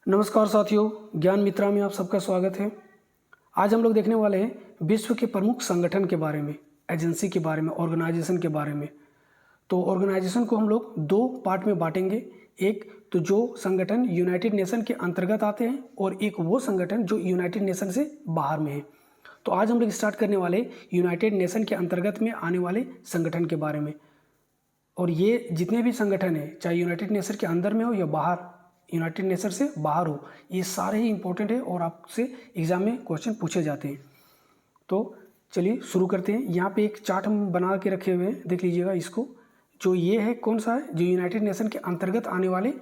नमस्कार साथियों, ज्ञान मित्रा में आप सबका स्वागत है। आज हम लोग देखने वाले हैं विश्व के प्रमुख संगठन के बारे में, एजेंसी के बारे में, ऑर्गेनाइजेशन के बारे में। तो ऑर्गेनाइजेशन को हम लोग दो पार्ट में बांटेंगे। एक तो जो संगठन यूनाइटेड नेशन के अंतर्गत आते हैं और एक वो संगठन जो यूनाइटेड नेशन से बाहर में है। तो आज हम लोग स्टार्ट करने वाले यूनाइटेड नेशन के अंतर्गत में आने वाले संगठन के बारे में। और ये जितने भी संगठन हैं, चाहे यूनाइटेड नेशन के अंदर में हो या बाहर, यूनाइटेड नेशन से बाहर हो, ये सारे ही इंपॉर्टेंट है और आपसे एग्जाम में क्वेश्चन पूछे जाते हैं। तो चलिए शुरू करते हैं। यहाँ पे एक चार्ट हम बना के रखे हुए हैं, देख लीजिएगा इसको। जो ये है कौन सा है, जो यूनाइटेड नेशन के अंतर्गत आने वाले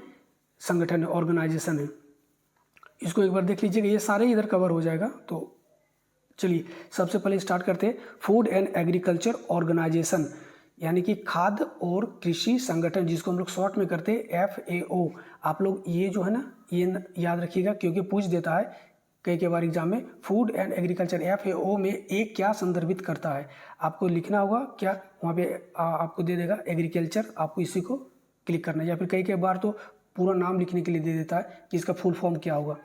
संगठन है, ऑर्गेनाइजेशन है। इसको एक बार देख लीजिएगा, ये सारे इधर कवर हो जाएगा। तो चलिए सबसे पहले स्टार्ट करते हैं। फूड एंड एग्रीकल्चर ऑर्गेनाइजेशन, यानी कि खाद्य और कृषि संगठन, जिसको हम लोग शॉर्ट में करते हैं FAO। आप लोग ये जो है ना, ये याद रखिएगा क्योंकि पूछ देता है कई बार एग्जाम में। फूड एंड एग्रीकल्चर FAO में एक क्या संदर्भित करता है, आपको लिखना होगा क्या, वहाँ पे आपको दे देगा एग्रीकल्चर, आपको इसी को क्लिक करना है। या फिर कई बार तो पूरा नाम लिखने के लिए दे देता है कि इसका फुल फॉर्म क्या होगा।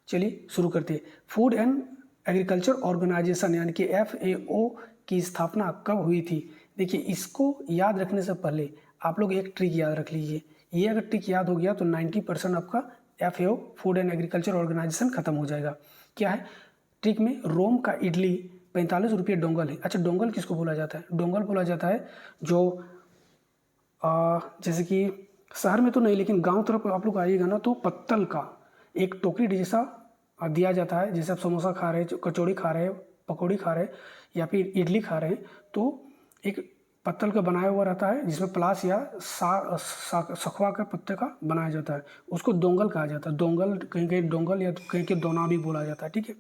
चलिए शुरू करते हैं। फूड एंड एग्रीकल्चर ऑर्गेनाइजेशन यानी कि FAO की स्थापना कब हुई थी। देखिए, इसको याद रखने से पहले आप लोग एक ट्रिक याद रख लीजिए। ये अगर ट्रिक याद हो गया तो 90% आपका FAO Food and Agriculture Organisation खत्म हो जाएगा। क्या है ट्रिक में? रोम का इडली 45 रुपये डोंगल है। अच्छा, डोंगल किसको बोला जाता है? डोंगल बोला जाता है जो जैसे कि शहर में तो नहीं, लेकिन गांव तरफ आप लोग आइएगा ना, तो पत्तल का एक टोकरी जैसा दिया जाता है। जैसे आप समोसा खा रहे हैं, कचौड़ी खा रहे हैं, पकौड़ी खा रहे हैं या फिर इडली खा रहे हैं, तो एक पत्तल का बनाया हुआ रहता है जिसमें प्लास या सखुआ का पत्ते का बनाया जाता है। उसको दोंगल कहा जाता है। दोंगल कहीं कहीं डोंगल या कहीं कहीं दोना भी बोला जाता है। ठीक है,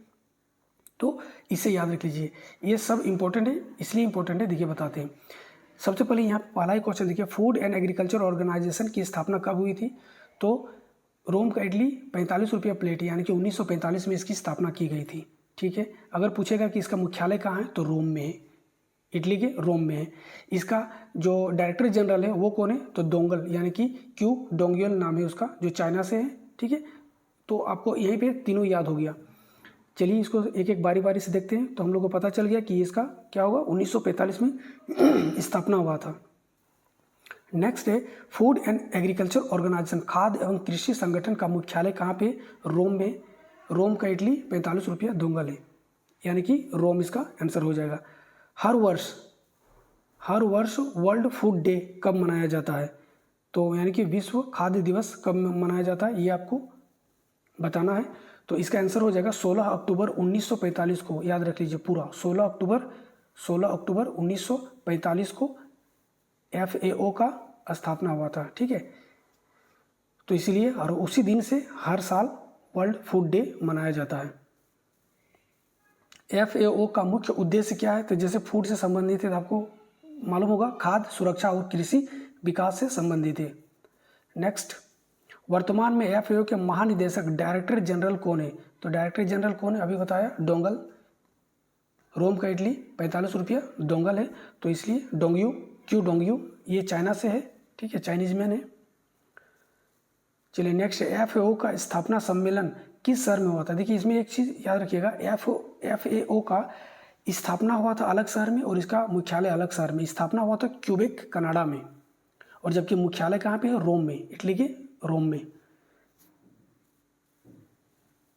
तो इसे याद रख लीजिए। ये सब इंपॉर्टेंट है, इसलिए इंपॉर्टेंट है, देखिए बताते हैं। सबसे पहले यहाँ पहला ही क्वेश्चन देखिए, फूड एंड एग्रीकल्चर ऑर्गेनाइजेशन की स्थापना कब हुई थी? तो रोम का इडली 45 रुपये प्लेट, यानी कि 1945 में इसकी स्थापना की गई थी। ठीक है, अगर पूछेगा कि इसका मुख्यालय कहाँ है, तो रोम में है, इटली के रोम में है। इसका जो डायरेक्टर जनरल है वो कौन है? तो दोंगल, यानी कि क्यू डोंगियल नाम है उसका, जो चाइना से है। ठीक है, तो आपको यहीं पे तीनों याद हो गया। चलिए इसको एक एक बारी बारी से देखते हैं। तो हम लोग को पता चल गया कि इसका क्या होगा, 1945 में स्थापना हुआ था। नेक्स्ट है फूड एंड एग्रीकल्चर ऑर्गेनाइजेशन, खाद्य एवं कृषि संगठन का मुख्यालय कहाँ पे? रोम में। रोम का इडली 45 रुपया दोंगल है, यानी कि रोम इसका आंसर हो जाएगा। हर वर्ष वर्ल्ड फूड डे कब मनाया जाता है? तो यानी कि विश्व खाद्य दिवस कब मनाया जाता है, ये आपको बताना है। तो इसका आंसर हो जाएगा 16 अक्टूबर 1945 को। याद रख लीजिए पूरा 16 अक्टूबर 1945 को FAO का स्थापना हुआ था। ठीक है, तो इसीलिए और उसी दिन से हर साल वर्ल्ड फूड डे मनाया जाता है। FAO का मुख्य उद्देश्य क्या है? तो जैसे फूड से संबंधित है, तो आपको मालूम होगा, खाद्य सुरक्षा और कृषि विकास से संबंधित है। नेक्स्ट, वर्तमान में FAO के महानिदेशक डायरेक्टर जनरल कौन है? तो डायरेक्टर जनरल कौन है? अभी बताया, डोंगल। रोम का इडली 45 रुपया डोंगल है, तो इसलिए डोंगयू, क्यू डोंगयू, ये चाइना से है। ठीक है, चाइनीज मैन है। चलिए नेक्स्ट, FAO का स्थापना सम्मेलन किस शहर में हुआ था? देखिए इसमें एक चीज़ याद रखिएगा, FAO का स्थापना हुआ था अलग शहर में और इसका मुख्यालय अलग शहर में। स्थापना हुआ था क्यूबेक कनाडा में, और जबकि मुख्यालय कहाँ पे है? रोम में, इटली के रोम में।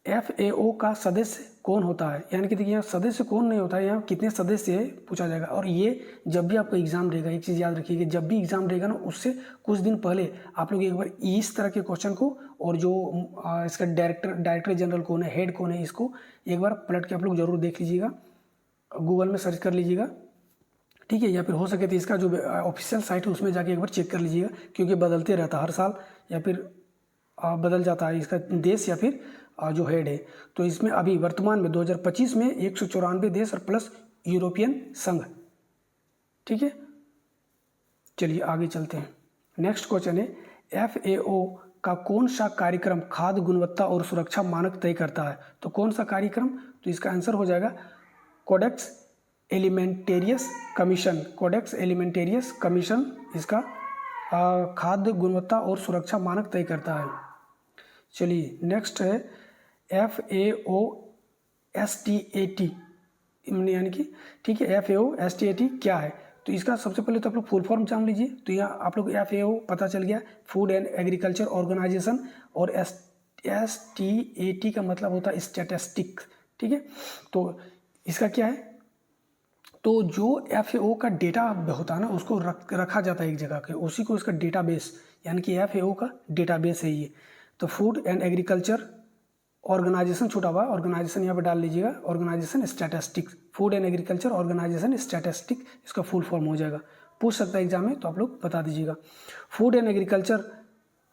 FAO का सदस्य कौन होता है? यानी कि देखिए यहाँ सदस्य कौन नहीं होता है, यहाँ कितने सदस्य है पूछा जाएगा। और ये जब भी आपको एग्जाम रहेगा, एक चीज़ याद रखिएगा, जब भी एग्जाम रहेगा ना, उससे कुछ दिन पहले आप लोग एक बार इस तरह के क्वेश्चन को, और जो इसका डायरेक्टर जनरल कौन है, हेड कौन है, इसको एक बार पलट के आप लोग जरूर देख लीजिएगा, गूगल में सर्च कर लीजिएगा। ठीक है, या फिर हो सके तो इसका जो ऑफिशियल साइट है उसमें जाके एक बार चेक कर लीजिएगा, क्योंकि बदलते रहता है हर साल, या फिर बदल जाता है इसका देश या फिर जो हेड है। तो इसमें अभी वर्तमान में 2025 में 194 देश और प्लस यूरोपियन संघ। ठीक है, चलिए आगे चलते हैं। नेक्स्ट क्वेश्चन है, FAO का कौन सा कार्यक्रम खाद्य गुणवत्ता और सुरक्षा मानक तय करता है? तो कौन सा कार्यक्रम? तो इसका आंसर हो जाएगा codex Alimentarius commission. Codex Alimentarius commission इसका खाद्य गुणवत्ता और सुरक्षा मानक तय करता है। चलिए नेक्स्ट है FAOSTAT, यानी कि ठीक है, FAOSTAT क्या है? तो इसका सबसे पहले तो आप लोग फुल फॉर्म जान लीजिए। तो यहाँ आप लोग FAO पता चल गया, फूड एंड एग्रीकल्चर ऑर्गेनाइजेशन, और STAT का मतलब होता है स्टैटिस्टिक्स, ठीक है। तो इसका क्या है, तो जो FAO का डेटा होता है ना, उसको रखा जाता है एक जगह के, उसी को इसका डेटाबेस, यानी कि FAO का डेटाबेस है ये। तो फूड एंड एग्रीकल्चर ऑर्गेनाइजेशन, छूटा हुआ ऑर्गेनाइजेशन यहाँ पे डाल लीजिएगा, Organisation Statistics, Food and Agriculture Organisation Statistics, इसका फुल फॉर्म हो जाएगा। पूछ सकता है एग्जाम में, तो आप लोग बता दीजिएगा। फूड एंड एग्रीकल्चर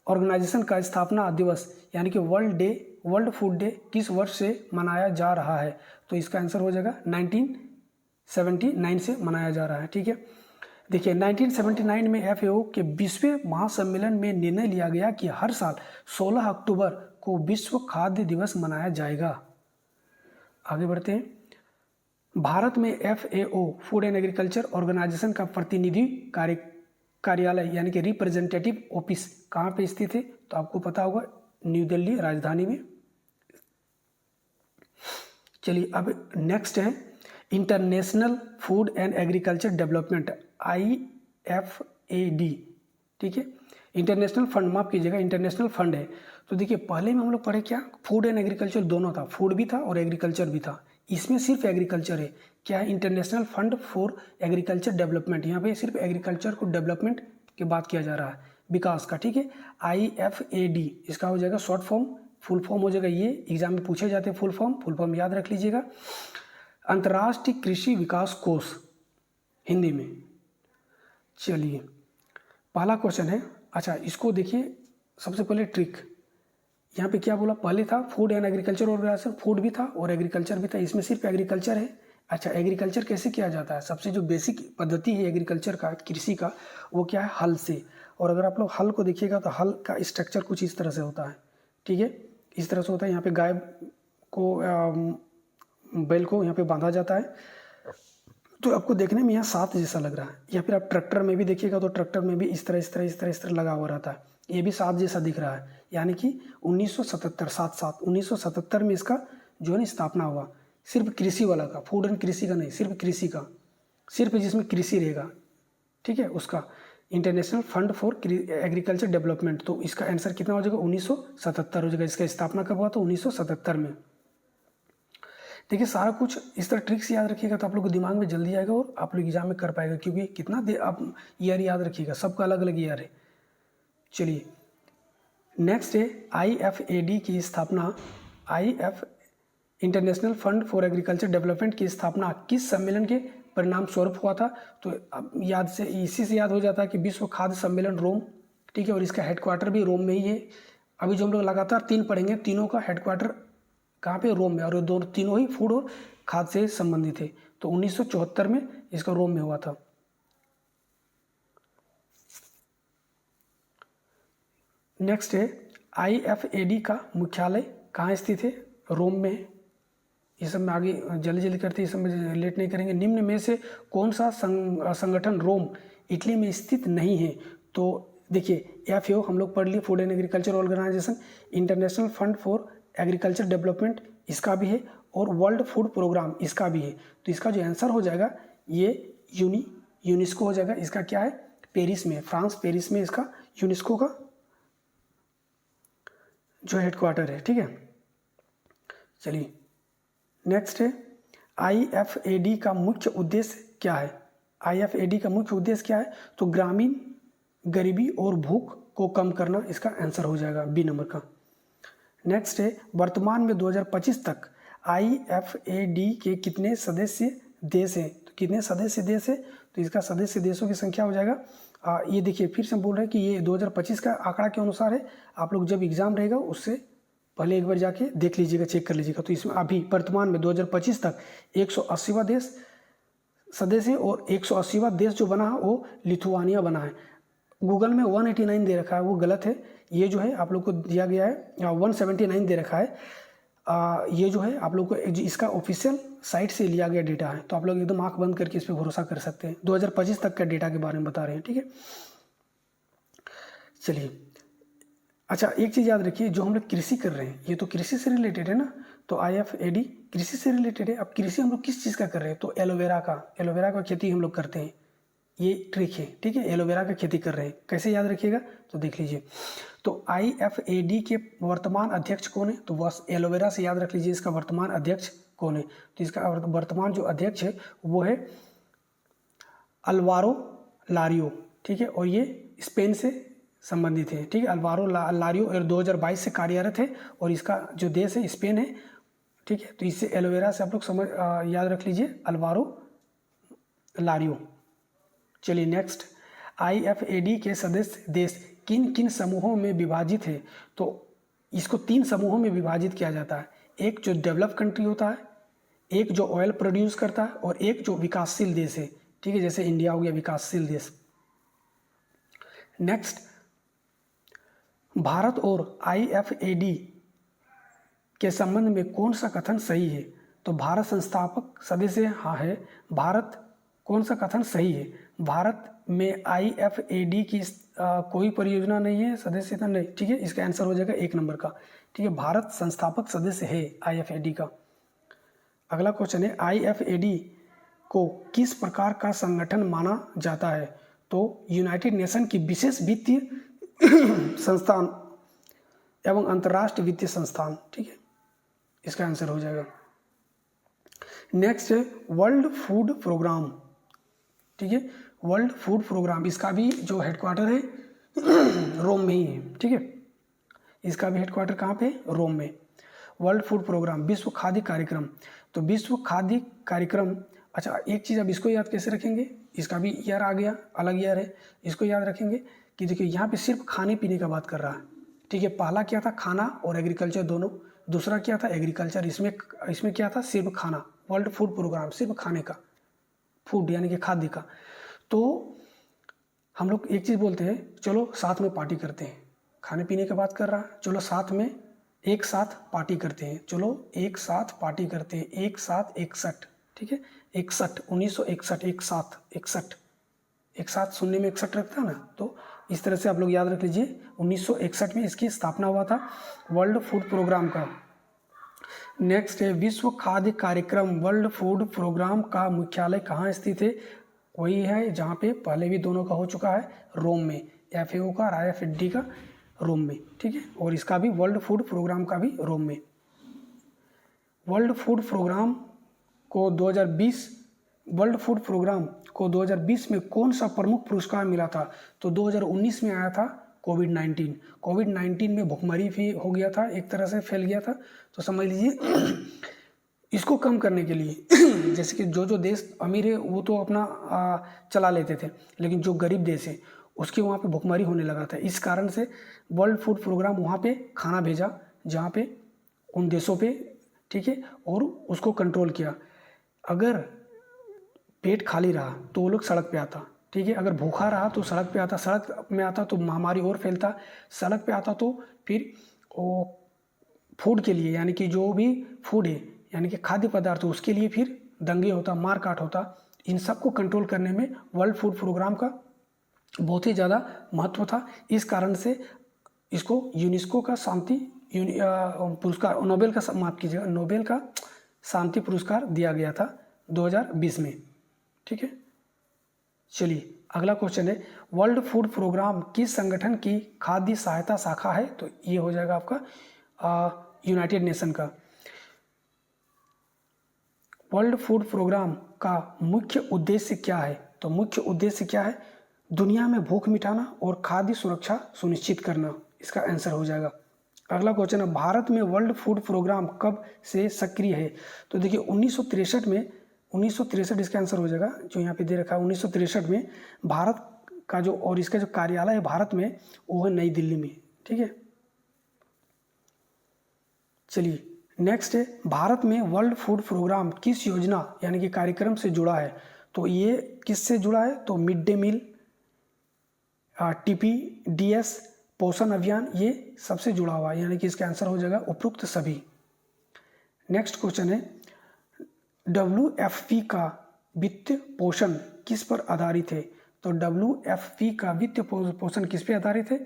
ऑर्गेनाइजेशन का स्थापना दिवस यानी कि वर्ल्ड फूड डे किस वर्ष से मनाया जा रहा है? तो इसका आंसर हो जाएगा 1979 से मनाया जा रहा है, ठीक है। देखिए 1979 में FAO के 20वें महासम्मेलन में निर्णय लिया गया कि हर साल 16 अक्टूबर को विश्व खाद्य दिवस मनाया जाएगा। आगे बढ़ते हैं। भारत में FAO Food and Agriculture Organisation का प्रतिनिधि कार्यालय यानी कि रिप्रेजेंटेटिव ऑफिस कहाँ पे स्थित है? तो आपको पता होगा, न्यू दिल्ली राजधानी में। चलिए अब नेक्स्ट है international food and agriculture development, IFAD, ठीक है। इंटरनेशनल फंड, माफ कीजिएगा, इंटरनेशनल फंड है। तो देखिए पहले में हम लोग पढ़े क्या, फूड एंड एग्रीकल्चर दोनों था, फूड भी था और एग्रीकल्चर भी था। इसमें सिर्फ एग्रीकल्चर है, क्या है, international Fund for Agriculture development. यहाँ पे सिर्फ एग्रीकल्चर को डेवलपमेंट की बात किया जा रहा है, विकास का, ठीक है। IFAD इसका हो जाएगा शॉर्ट फॉर्म, फुल फॉर्म हो जाएगा ये, एग्जाम में पूछे जाते हैं फुल फॉर्म याद रख लीजिएगा। अंतर्राष्ट्रीय कृषि विकास कोष हिंदी में। चलिए पहला क्वेश्चन है, अच्छा इसको देखिए, सबसे पहले ट्रिक, यहाँ पे क्या बोला, पहले था Food and Agriculture Organisation, food भी था और एग्रीकल्चर भी था, इसमें सिर्फ एग्रीकल्चर है। अच्छा एग्रीकल्चर कैसे किया जाता है? सबसे जो बेसिक पद्धति है एग्रीकल्चर का, कृषि का, वो क्या है, हल से। और अगर आप लोग हल को देखिएगा तो हल का स्ट्रक्चर कुछ इस तरह से होता है, ठीक है, इस तरह से होता है। यहाँ पे गाय को बैल को यहाँ पे बांधा जाता है, तो आपको देखने में यहाँ साथ जैसा लग रहा है। या फिर आप ट्रैक्टर में भी देखिएगा तो ट्रैक्टर में भी इस तरह लगा हुआ रहता है, ये भी साथ जैसा दिख रहा है। यानी कि 1977 में इसका जो है ना स्थापना हुआ, सिर्फ कृषि वाला का, फूड एंड कृषि का नहीं, सिर्फ कृषि का, सिर्फ जिसमें कृषि रहेगा, ठीक है, उसका international Fund for Agriculture development. तो इसका आंसर कितना हो जाएगा, 1977 हो जाएगा। इसका स्थापना कब हुआ? तो 1977 में। देखिए सारा कुछ इस तरह ट्रिक्स याद रखिएगा तो आप लोग को दिमाग में जल्दी आएगा और आप लोग एग्जाम में कर पाएगा, क्योंकि कितना देर आप ईयर याद रखिएगा, सबका अलग अलग ईयर है। चलिए नेक्स्ट है IFAD की स्थापना, international Fund for Agriculture development की स्थापना किस सम्मेलन के परिणाम स्वरूप हुआ था? तो अब याद से, इसी से याद हो जाता है कि विश्व खाद्य सम्मेलन रोम, ठीक है, और इसका हेडक्वार्टर भी रोम में ही है। अभी जो हम लोग लगातार 3 पढ़ेंगे, तीनों का हेडक्वार्टर कहाँ पे, रोम में, और दोनों तीनों ही फूड और खाद्य से संबंधित है। तो 1974 में इसका रोम में हुआ था। नेक्स्ट है IFAD का मुख्यालय कहाँ स्थित है? रोम में है। ये सब में आगे जल्दी करते हैं, इस सब में लेट नहीं करेंगे। निम्न में से कौन सा संगठन रोम इटली में स्थित नहीं है? तो देखिए FAO हम लोग पढ़ लिए, Food and Agriculture Organisation, International Fund for Agriculture Development इसका भी है, और वर्ल्ड फूड प्रोग्राम इसका भी है। तो इसका जो आंसर हो जाएगा ये यूनेस्को हो जाएगा। इसका क्या है, पेरिस में, फ्रांस पेरिस में इसका यूनेस्को का जो हेडक्वार्टर है, ठीक है। चलिए नेक्स्ट है IFAD का मुख्य उद्देश्य क्या है? IFAD का मुख्य उद्देश्य क्या है? तो ग्रामीण गरीबी और भूख को कम करना, इसका आंसर हो जाएगा B नंबर का। नेक्स्ट है वर्तमान में 2025 तक IFAD के कितने सदस्य देश हैं? तो कितने सदस्य देश है? तो इसका सदस्य देशों की संख्या हो जाएगा, ये देखिए फिर से हम बोल रहे हैं कि ये 2025 का आंकड़ा के अनुसार है। आप लोग जब एग्जाम रहेगा उससे पहले एक बार जाके देख लीजिएगा, चेक कर लीजिएगा। तो इसमें अभी वर्तमान में 2025 तक 180वां देश सदस्य है, और 180वां देश जो बना है वो लिथुआनिया बना है। गूगल में 189 दे रखा है, वो गलत है। ये जो है आप लोग को दिया गया है 179 दे रखा है। ये जो है आप लोग को इसका ऑफिशियल साइट से लिया गया डेटा है, तो आप लोग एकदम आंख बंद करके इस पर भरोसा कर सकते हैं। 2025 तक का डेटा के बारे में बता रहे हैं, ठीक है। चलिए अच्छा, एक चीज़ याद रखिए, जो हम लोग कृषि कर रहे हैं ये तो कृषि से रिलेटेड है ना, तो IFAD कृषि से रिलेटेड है। अब कृषि हम लोग किस चीज़ का कर रहे हैं, तो एलोवेरा का खेती हम लोग करते हैं। ये ट्रिक है, ठीक है, एलोवेरा का खेती कर रहे हैं। कैसे याद रखिएगा, तो देख लीजिए। तो IFAD के वर्तमान अध्यक्ष कौन है, तो बस एलोवेरा से याद रख लीजिए इसका वर्तमान अध्यक्ष कौन है। तो इसका वर्तमान जो अध्यक्ष है वो है अल्वारो लारियो, ठीक है, और ये स्पेन से संबंधित है, ठीक है। अल्वारो लारियो और 2022 से कार्यरत है और इसका जो देश है स्पेन है, ठीक है। तो इससे एलोवेरा से आप लोग याद रख लीजिए अल्वारो लारियो। चलिए नेक्स्ट, IFAD के सदस्य देश किन किन समूहों में विभाजित है, तो इसको 3 समूहों में विभाजित किया जाता है। एक जो डेवलप कंट्री होता है, एक जो ऑयल प्रोड्यूस करता है, और एक जो विकासशील देश है, ठीक है, जैसे इंडिया हो गया विकासशील देश। नेक्स्ट, भारत और IFAD के संबंध में कौन सा कथन सही है, तो भारत संस्थापक सदस्य हाँ है। भारत कौन सा कथन सही है, भारत में IFAD की कोई परियोजना नहीं है, सदस्यता नहीं, ठीक है। इसका आंसर हो जाएगा 1 नंबर का, ठीक है, भारत संस्थापक सदस्य है IFAD का। अगला क्वेश्चन है, IFAD को किस प्रकार का संगठन माना जाता है, तो यूनाइटेड नेशन की विशेष वित्तीय संस्थान एवं अंतर्राष्ट्रीय वित्तीय संस्थान, ठीक है, इसका आंसर हो जाएगा। नेक्स्ट है वर्ल्ड फूड प्रोग्राम, ठीक है, वर्ल्ड फूड प्रोग्राम, इसका भी जो हेडक्वार्टर है रोम में ही है, ठीक है। इसका भी हेडक्वार्टर कहाँ पे, रोम में। वर्ल्ड फूड प्रोग्राम, विश्व खाद्य कार्यक्रम, तो विश्व खाद्य कार्यक्रम। अच्छा, एक चीज़ अब इसको याद कैसे रखेंगे, इसका भी ईयर आ गया, अलग ईयर है, इसको याद रखेंगे कि देखिए यहाँ पे सिर्फ खाने पीने का बात कर रहा है, ठीक है। पहला क्या था, खाना और एग्रीकल्चर दोनों, दूसरा क्या था, एग्रीकल्चर। इसमें क्या था, सिर्फ खाना। वर्ल्ड फूड प्रोग्राम सिर्फ खाने का, फूड यानी कि खाद्य का। तो हम लोग एक चीज़ बोलते हैं, चलो साथ में पार्टी करते हैं, खाने पीने की बात कर रहा है, चलो साथ में एक साथ पार्टी करते हैं, चलो एक साथ पार्टी करते हैं, एक साथ 61, ठीक है, 61 1961, एक साथ 61, एक साथ सुनने में 61 रखता है ना, तो इस तरह से आप लोग याद रख लीजिए। 1961 में इसकी स्थापना हुआ था वर्ल्ड फूड प्रोग्राम का। नेक्स्ट है विश्व खाद्य कार्यक्रम, वर्ल्ड फूड प्रोग्राम का मुख्यालय कहाँ स्थित है, वही है जहाँ पे पहले भी दोनों का हो चुका है, रोम में, FAO का और IFAD का रोम में, ठीक है, और इसका भी वर्ल्ड फूड प्रोग्राम का भी रोम में। वर्ल्ड फूड प्रोग्राम को 2020 में कौन सा प्रमुख पुरस्कार मिला था, तो 2019 में आया था कोविड-19 में भुखमरी भी हो गया था, एक तरह से फैल गया था, तो समझ लीजिए इसको कम करने के लिए जैसे कि जो देश अमीर है वो तो अपना चला लेते थे, लेकिन जो गरीब देश है उसके वहाँ पे भुखमरी होने लगा था। इस कारण से वर्ल्ड फूड प्रोग्राम वहाँ पे खाना भेजा, जहाँ पे उन देशों पे, ठीक है, और उसको कंट्रोल किया। अगर पेट खाली रहा तो वो लोग सड़क पे आता, ठीक है, अगर भूखा रहा तो सड़क पे आता, सड़क में आता तो महामारी और फैलता, सड़क पे आता तो फिर वो फूड के लिए यानी कि जो भी फूड है यानी कि खाद्य पदार्थ उसके लिए फिर दंगे होता, मार काट होता। इन सब को कंट्रोल करने में वर्ल्ड फूड प्रोग्राम का बहुत ही ज़्यादा महत्व था। इस कारण से इसको यूनेस्को का शांति पुरस्कार, नोबेल का शांति पुरस्कार दिया गया था 2020 में, ठीक है। चलिए अगला क्वेश्चन है, वर्ल्ड फूड प्रोग्राम किस संगठन की खाद्य सहायता शाखा है, तो ये हो जाएगा आपका यूनाइटेड नेशन का। वर्ल्ड फूड प्रोग्राम का मुख्य उद्देश्य क्या है, तो मुख्य उद्देश्य क्या है, दुनिया में भूख मिटाना और खाद्य सुरक्षा सुनिश्चित करना, इसका आंसर हो जाएगा। अगला क्वेश्चन है, भारत में वर्ल्ड फूड प्रोग्राम कब से सक्रिय है, तो देखिए 1963 इसका आंसर हो जाएगा, जो यहाँ पे दे रखा है 1963 में भारत का जो, और इसका जो कार्यालय है भारत में वो है नई दिल्ली में, ठीक है। चलिए नेक्स्ट है, भारत में वर्ल्ड फूड प्रोग्राम किस योजना यानी कि कार्यक्रम से जुड़ा है, तो ये किससे जुड़ा है, तो मिड डे मील, TPDS, पोषण अभियान, ये सबसे जुड़ा हुआ है, यानी कि इसका आंसर हो जाएगा उपरोक्त सभी। नेक्स्ट क्वेश्चन है, WFP का वित्तीय पोषण किस पर आधारित है, तो WFP का वित्तीय पोषण किस पे आधारित है,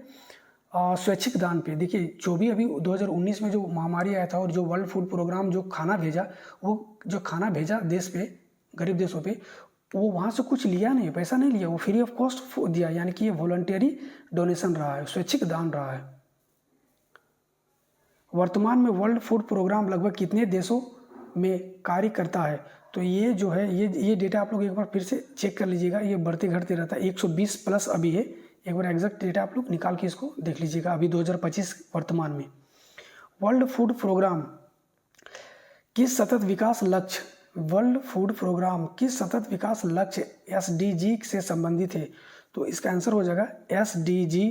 स्वैच्छिक दान पे, देखिए जो भी अभी 2019 में जो महामारी आया था और जो वर्ल्ड फूड प्रोग्राम जो खाना भेजा, वो जो खाना भेजा देश पे, गरीब देशों पे, वो वहाँ से कुछ लिया नहीं, पैसा नहीं लिया, वो फ्री ऑफ कॉस्ट दिया, यानी कि ये वॉलंटियरी डोनेशन रहा है, स्वैच्छिक दान रहा है। वर्तमान में वर्ल्ड फूड प्रोग्राम लगभग कितने देशों में कार्य करता है? तो ये जो है ये डेटा आप लोग एक बार फिर से चेक कर लीजिएगा, ये बढ़ते घटते रहता है, 120 प्लस अभी है। एक बार एग्जैक्ट डेटा आप लोग निकाल के इसको देख लीजिएगा अभी 2025 वर्तमान में। वर्ल्ड फूड प्रोग्राम किस सतत विकास लक्ष्य, वर्ल्ड फूड प्रोग्राम किस सतत विकास लक्ष्य SDG से संबंधित है? तो इसका आंसर हो जाएगा SDG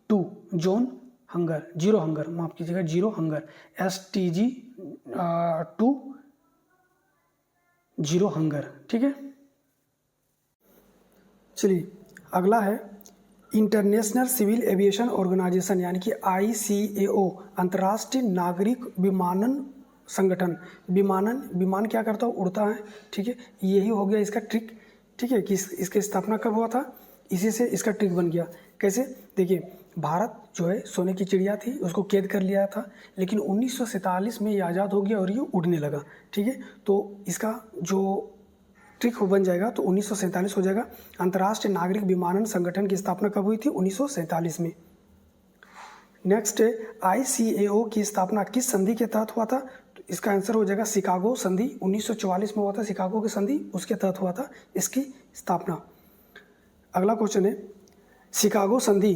2 zone hunger, zero hunger, माफ कीजिएगा, zero hunger, SDG 2 zero hunger. ठीक है, चलिए अगला है इंटरनेशनल सिविल एविएशन ऑर्गेनाइजेशन, यानी कि ICAO, अंतर्राष्ट्रीय नागरिक विमानन संगठन। विमान क्या करता है? उड़ता है। ठीक है, यही हो गया इसका ट्रिक। ठीक है, कि इसकी स्थापना कब हुआ था? इसी से इसका ट्रिक बन गया। कैसे? देखिए, भारत जो है सोने की चिड़िया थी, उसको कैद कर लिया था, लेकिन 1947 में ये आज़ाद हो गया और ये उड़ने लगा। ठीक है, तो इसका जो ट्रिक बन जाएगा तो 1947 हो जाएगा। अंतर्राष्ट्रीय नागरिक विमानन संगठन की स्थापना कब हुई थी? 1947 में। नेक्स्ट है ICAO की स्थापना किस संधि के तहत हुआ था? तो इसका आंसर हो जाएगा शिकागो संधि, 1944 में हुआ था शिकागो की संधि, उसके तहत हुआ था इसकी स्थापना। अगला क्वेश्चन है शिकागो संधि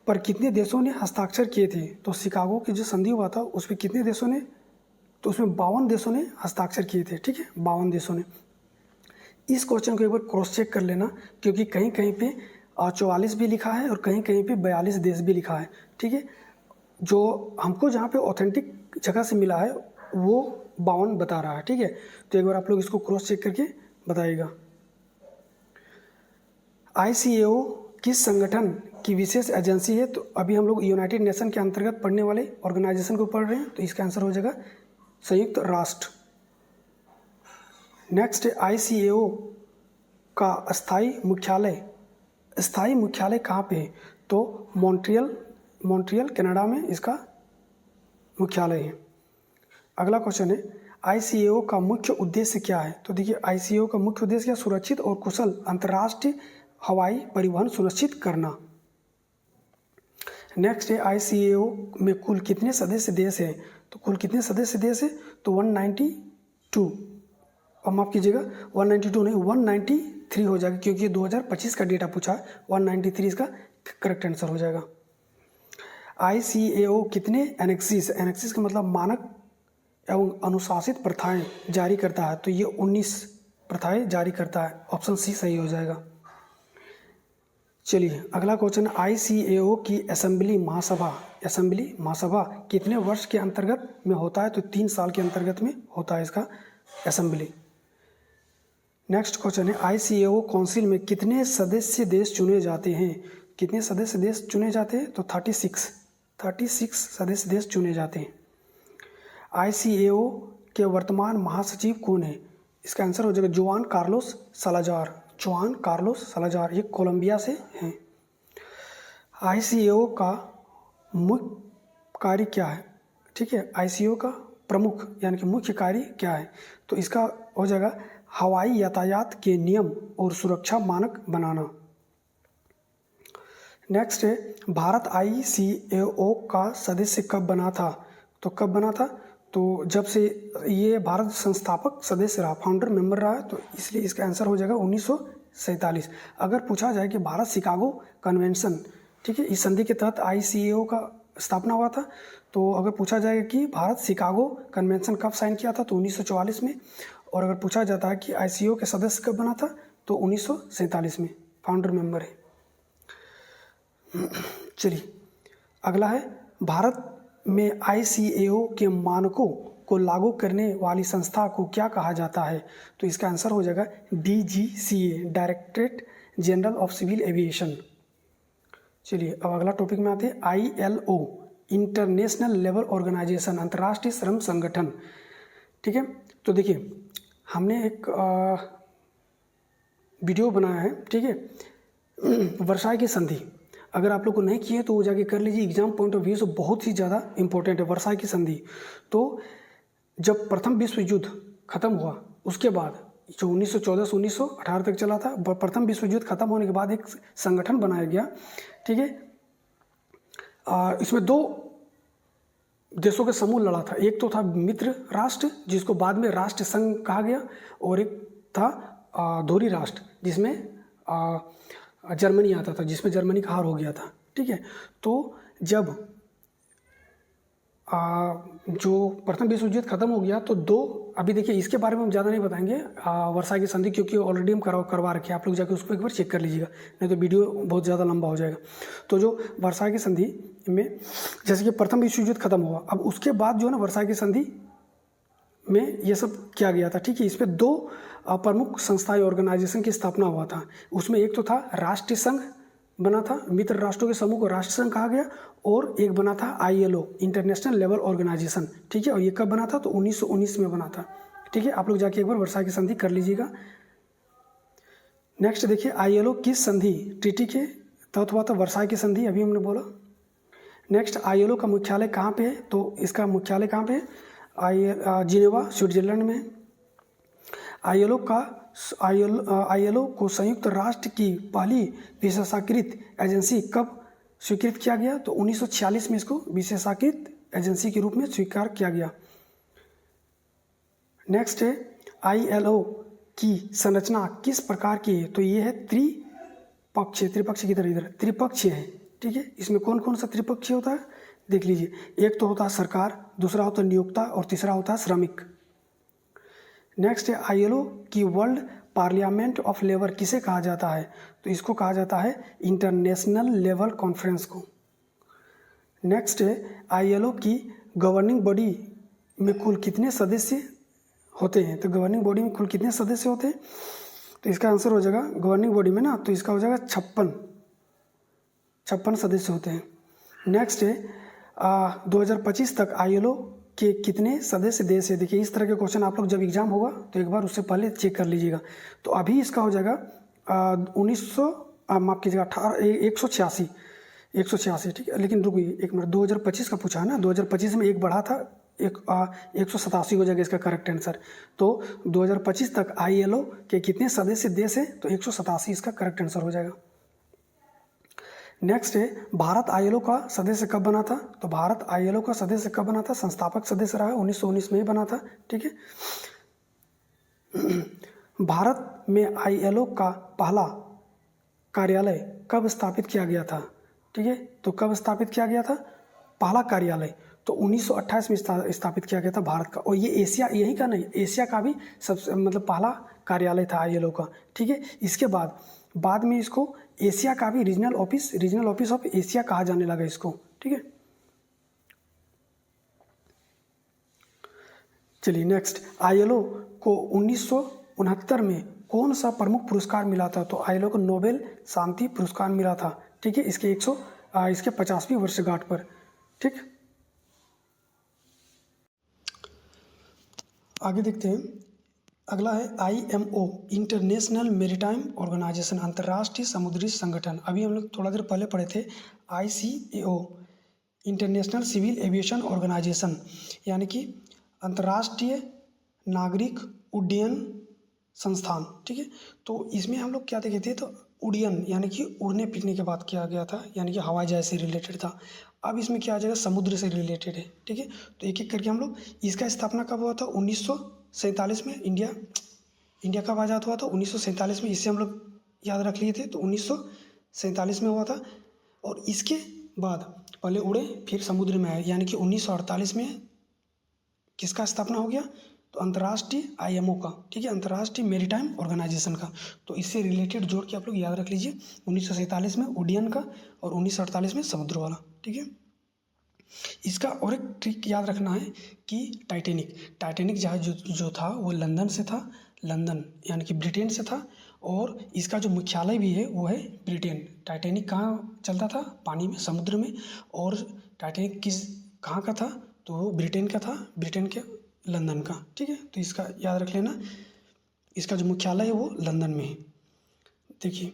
पर कितने देशों ने हस्ताक्षर किए थे? तो शिकागो की जो संधि हुआ था उस पर कितने देशों ने? तो उसमें 52 देशों ने हस्ताक्षर किए थे। ठीक है, 52 देशों ने। इस क्वेश्चन को एक बार क्रॉस चेक कर लेना, क्योंकि कहीं कहीं पे 44 भी लिखा है और कहीं कहीं पे 42 देश भी लिखा है। ठीक है, जो हमको जहाँ पे ऑथेंटिक जगह से मिला है वो 52 बता रहा है। ठीक है, तो एक बार आप लोग इसको क्रॉस चेक करके बताइएगा। ICAO किस संगठन की विशेष एजेंसी है? तो अभी हम लोग यूनाइटेड नेशन के अंतर्गत पढ़ने वाले ऑर्गेनाइजेशन को पढ़ रहे हैं, तो इसका आंसर हो जाएगा संयुक्त राष्ट्र। नेक्स्ट ICAO का स्थायी मुख्यालय कहाँ पे है? तो मॉन्ट्रियल कनाडा में इसका मुख्यालय है। अगला क्वेश्चन है ICAO का मुख्य उद्देश्य क्या है? तो देखिए, ICAO का मुख्य उद्देश्य क्या? सुरक्षित और कुशल अंतर्राष्ट्रीय हवाई परिवहन सुनिश्चित करना। नेक्स्ट है ICAO में कुल कितने सदस्य देश हैं? तो कुल कितने सदस्य देश है? तो 192, और माफ़ कीजिएगा 192 नहीं 193 हो जाएगा, क्योंकि ये 2025 का डेटा पूछा है। 193 इसका करेक्ट आंसर हो जाएगा। ICAO कितने एनेक्सिस का मतलब मानक एवं अनुशासित प्रथाएं जारी करता है? तो ये 19 प्रथाएं जारी करता है। ऑप्शन सी सही हो जाएगा। चलिए अगला क्वेश्चन, ICAO की असेंबली महासभा कितने वर्ष के अंतर्गत में होता है? तो 3 साल के अंतर्गत में होता है इसका असेंबली। नेक्स्ट क्वेश्चन है ICAO काउंसिल में कितने सदस्य देश चुने जाते हैं? कितने सदस्य देश चुने जाते हैं? तो 36 सदस्य देश चुने जाते हैं। ICAO के वर्तमान महासचिव कौन है? इसका आंसर हो जाएगा जुआन कार्लोस सालाजार, ये कोलंबिया से हैं। ICAO का मुख्य कार्य क्या है? ठीक है, ICAO का प्रमुख यानी कि मुख्य कार्य क्या है? तो इसका हो जाएगा हवाई यातायात के नियम और सुरक्षा मानक बनाना। नेक्स्ट है भारत ICAO का सदस्य कब बना था? तो कब बना था? तो जब से ये भारत संस्थापक सदस्य रहा, फाउंडर मेंबर रहा है, तो इसलिए इसका आंसर हो जाएगा 1947। अगर पूछा जाए कि भारत शिकागो कन्वेंशन, ठीक है, इस संधि के तहत ICAO का स्थापना हुआ था, तो अगर पूछा जाएगा कि भारत शिकागो कन्वेंशन कब साइन किया था, तो 1944 में। और अगर पूछा जाता है कि ICAO के सदस्य कब बना था, तो 1947 में, फाउंडर मेंबर है। चलिए अगला है भारत में ICAO के मानकों को लागू करने वाली संस्था को क्या कहा जाता है? तो इसका आंसर हो जाएगा DGCA, Directorate General of Civil Aviation. चलिए अब अगला टॉपिक में आते हैं ILO, इंटरनेशनल लेबर ऑर्गेनाइजेशन, अंतर्राष्ट्रीय श्रम संगठन। ठीक है, तो देखिए हमने एक वीडियो बनाया है, ठीक है, वर्साई की संधि। अगर आप लोग को नहीं किए तो वो जाके कर लीजिए, एग्जाम पॉइंट ऑफ व्यू से बहुत ही ज़्यादा इंपॉर्टेंट है। वर्साई की संधि, तो जब प्रथम विश्व युद्ध खत्म हुआ उसके बाद जो 1914 से 1918 तक चला था, प्रथम विश्व युद्ध खत्म होने के बाद एक संगठन बनाया गया, ठीक है। इसमें दो देशों के समूह लड़ा था, एक तो था मित्र राष्ट्र जिसको बाद में राष्ट्र संघ कहा गया, और एक था धुरी राष्ट्र जिसमें जर्मनी आता था, जिसमें जर्मनी का हार हो गया था, ठीक है। तो जब जो प्रथम विश्व युद्ध खत्म हो गया तो अभी देखिए इसके बारे में हम ज़्यादा नहीं बताएंगे वर्साई की संधि, क्योंकि ऑलरेडी हम करवा रखे हैं, आप लोग जाके उसको एक बार चेक कर लीजिएगा, नहीं तो वीडियो बहुत ज़्यादा लंबा हो जाएगा। तो जो वर्साई की संधि में जैसे कि प्रथम विश्व युद्ध खत्म हुआ, अब उसके बाद जो है ना वर्साई की संधि में ये सब किया गया था, ठीक है। इस पर दो प्रमुख संस्थाएं ऑर्गेनाइजेशन की स्थापना हुआ था। उसमें एक तो था राष्ट्रीय संघ बना था, मित्र राष्ट्रों के समूह को राष्ट्र संघ कहा गया, और एक बना था ILO, इंटरनेशनल लेवल ऑर्गेनाइजेशन, ठीक है। और ये कब बना था तो 1919 में बना था, ठीक है। आप लोग जाके एक बार वर्साई की संधि कर लीजिएगा। नेक्स्ट देखिए ILO किस संधि ट्रीटी के तहत हुआ था, वर्साई की संधि अभी हमने बोला। नेक्स्ट ILO का मुख्यालय कहाँ पे है, तो इसका मुख्यालय कहाँ पे है, जिनेवा स्विट्जरलैंड में। ILO को संयुक्त राष्ट्र की पहली विशेषाकृत एजेंसी कब स्वीकृत किया गया, तो 1946 में इसको विशेषाकृत एजेंसी के रूप में स्वीकार किया गया। नेक्स्ट है ILO की संरचना किस प्रकार की है, तो ये है त्रिपक्षीय की तरह इधर त्रिपक्षीय है, ठीक है। इसमें कौन कौन सा त्रिपक्षीय होता है देख लीजिए, एक तो होता है सरकार, दूसरा होता है नियोक्ता, और तीसरा होता है श्रमिक। नेक्स्ट है ILO की वर्ल्ड पार्लियामेंट ऑफ लेबर किसे कहा जाता है, तो इसको कहा जाता है इंटरनेशनल लेवल कॉन्फ्रेंस को। नेक्स्ट है ILO की गवर्निंग बॉडी में कुल कितने सदस्य होते हैं, तो गवर्निंग बॉडी में कुल कितने सदस्य होते हैं, तो इसका आंसर हो जाएगा गवर्निंग बॉडी में ना, तो इसका हो जाएगा 56 सदस्य होते हैं। नेक्स्ट है 2025 तक ILO के कितने सदस्य देश है। देखिए इस तरह के क्वेश्चन आप लोग जब एग्जाम होगा तो एक बार उससे पहले चेक कर लीजिएगा। तो अभी इसका हो जाएगा 186, ठीक है। लेकिन रुकिए एक मिनट, 2025 का पूछा है ना, 2025 में एक बढ़ा था, 187 हो जाएगा इसका करेक्ट आंसर। तो 2025 तक ILO के कितने सदस्य देश है, तो 187 इसका करेक्ट आंसर हो जाएगा। नेक्स्ट है भारत ILO का सदस्य कब बना था, तो भारत ILO का सदस्य कब बना था, संस्थापक सदस्य रहा 1919 में ही बना था, ठीक है। भारत में ILO का पहला कार्यालय कब स्थापित किया गया था, ठीक है। तो कब स्थापित किया गया था पहला कार्यालय, तो 1928 में स्थापित किया गया था भारत का। और ये एशिया, यही का नहीं, एशिया का भी सबसे मतलब पहला कार्यालय था ILO का, ठीक है। इसके बाद में इसको एशिया का भी रीजनल ऑफिस ऑफ एशिया कहा जाने लगा इसको, ठीक है। चलिए नेक्स्ट, ILO को 1969 में कौन सा प्रमुख पुरस्कार मिला था, तो ILO को नोबेल शांति पुरस्कार मिला था, ठीक है। इसके 50वीं वर्षगांठ पर, ठीक। आगे देखते हैं, अगला है IMO, इंटरनेशनल मैरीटाइम ऑर्गेनाइजेशन, अंतर्राष्ट्रीय समुद्री संगठन। अभी हम लोग थोड़ा देर पहले पढ़े थे ICAO, International Civil Aviation Organisation, यानी कि अंतर्राष्ट्रीय नागरिक उड्डयन संस्थान, ठीक है। तो इसमें हम लोग क्या देखे थे, तो उड्डयन यानी कि उड़ने फिरने की बात किया गया था, यानी कि हवाई जहाज से रिलेटेड था। अब इसमें क्या आ जाएगा, समुद्र से रिलेटेड है, ठीक है। तो एक एक करके हम लोग, इसका स्थापना कब हुआ था, 1947 में। इंडिया कब आज़ाद हुआ था, 1947 में। इससे हम लोग याद रख लिए थे, तो 1947 में हुआ था। और इसके बाद पहले उड़े फिर समुद्र में आए, यानी कि 1948 में किसका स्थापना हो गया, तो अंतर्राष्ट्रीय IMO का, ठीक है, अंतर्राष्ट्रीय मैरीटाइम ऑर्गेनाइजेशन का। तो इससे रिलेटेड जोड़ के आप लोग याद रख लीजिए, 1947 में उड्डयन का और 1948 में समुद्र वाला, ठीक है। इसका और एक ट्रिक याद रखना है कि टाइटैनिक जहाज जो था वो लंदन से था, लंदन यानी कि ब्रिटेन से था। और इसका जो मुख्यालय भी है वो है ब्रिटेन। टाइटैनिक कहाँ चलता था, पानी में, समुद्र में। और टाइटैनिक कहाँ का था, तो वो ब्रिटेन का था, ब्रिटेन के लंदन का, ठीक है। तो इसका याद रख लेना, इसका जो मुख्यालय है वो लंदन में है। देखिए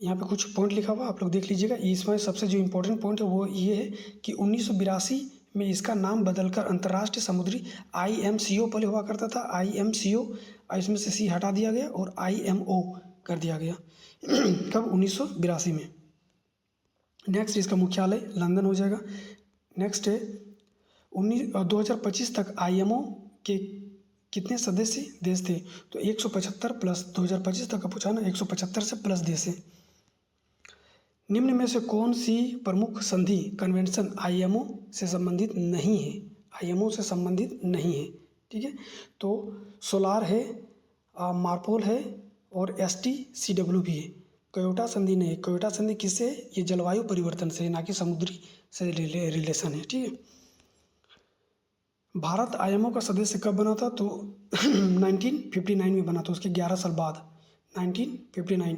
यहाँ पे कुछ पॉइंट लिखा हुआ आप लोग देख लीजिएगा। इसमें सबसे जो इम्पोर्टेंट पॉइंट है वो ये है कि 1982 में इसका नाम बदलकर अंतर्राष्ट्रीय समुद्री IMCO पहले हुआ करता था, IMCO, इसमें से C हटा दिया गया और IMO कर दिया गया कब 1982 में। नेक्स्ट इसका मुख्यालय लंदन हो जाएगा। नेक्स्ट है 2025 तक IMO के कितने सदस्य देश थे, तो 175 प्लस 2025 तक का पूछा ना, 175 से प्लस देश है। निम्न में से कौन सी प्रमुख संधि कन्वेंशन IMO से संबंधित नहीं है, IMO से संबंधित नहीं है, ठीक है। तो सोलार है, मार्पोल है और STCW भी है। क्योटो संधि नहीं, क्योटो संधि किससे, ये जलवायु परिवर्तन से, ना कि समुद्री से रिलेशन है, ठीक है। भारत IMO का सदस्य कब बना था, तो 1959 में बना था, उसके 11 साल बाद 1959।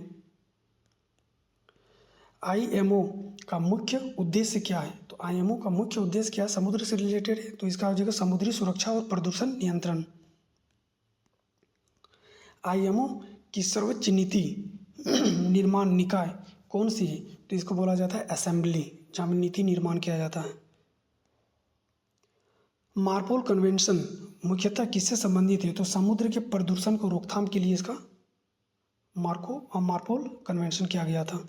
IMO का मुख्य उद्देश्य क्या है, तो IMO का मुख्य उद्देश्य क्या है, समुद्र से रिलेटेड है, तो इसका हो जाएगा समुद्री सुरक्षा और प्रदूषण नियंत्रण। IMO की सर्वोच्च नीति निर्माण निकाय कौन सी है, तो इसको बोला जाता है असेंबली, जहाँ में नीति निर्माण किया जाता है। मार्पोल कन्वेंशन मुख्यतः किससे संबंधित है, तो समुद्र के प्रदूषण को रोकथाम के लिए इसका मार्पोल कन्वेंशन किया गया था।